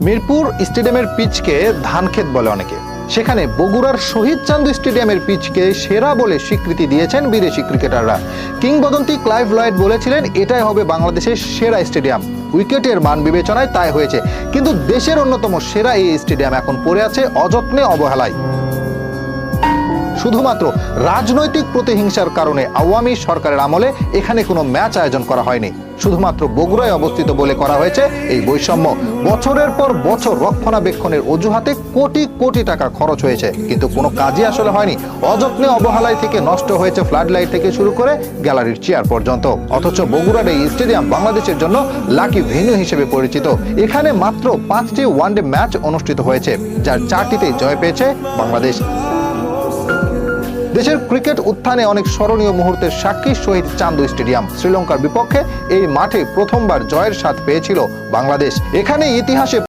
মিরপুর স্টেডিয়ামের পিচকে ধানক্ষেত বলে অনেকে। সেখানে বগুড়ার শহীদ চান্দু স্টেডিয়ামের পিচকে সেরা বলে স্বীকৃতি দিয়েছেন বিদেশি ক্রিকেটাররা। কিংবদন্তি ক্লাইভ লয়েড বলেছিলেন এটাই হবে বাংলাদেশের সেরা স্টেডিয়াম। উইকেটের মান বিবেচনায় তাই হয়েছে, কিন্তু দেশের অন্যতম সেরা এই স্টেডিয়াম এখন পড়ে আছে অযত্নে, অবহেলায়। শুধুমাত্র রাজনৈতিক প্রতিহিংসার কারণে আওয়ামী সরকারের আমলে এখানে কোনো ম্যাচ আয়োজন করা হয়নি। শুধুমাত্র বগুড়ায় অবস্থিত বলে করা হয়েছে এই বৈষম্য। বছরের পর বছর রক্ষণাবেক্ষণের অজুহাতে কোটি কোটি টাকা খরচ হয়েছে, কিন্তু কোনো কাজই আসলে হয়নি। অযত্নে, অবহেলায় থেকে নষ্ট হয়েছে ফ্লাড লাইট থেকে শুরু করে গ্যালারির চেয়ার পর্যন্ত। অথচ বগুড়ার এই স্টেডিয়াম বাংলাদেশের জন্য লাকি ভেন্যু হিসেবে পরিচিত। এখানে মাত্র 5টি ওয়ানডে ম্যাচ অনুষ্ঠিত হয়েছে, যার 4টিতে জয় পেয়েছে বাংলাদেশ। দেশের ক্রিকেট উত্থানে অনেক স্মরণীয় মুহূর্তের সাক্ষী শহীদ চান্দু স্টেডিয়াম। শ্রীলঙ্কার বিপক্ষে এই মাঠে প্রথমবার জয়ের স্বাদ পেয়েছিল বাংলাদেশ। এখানে ইতিহাসে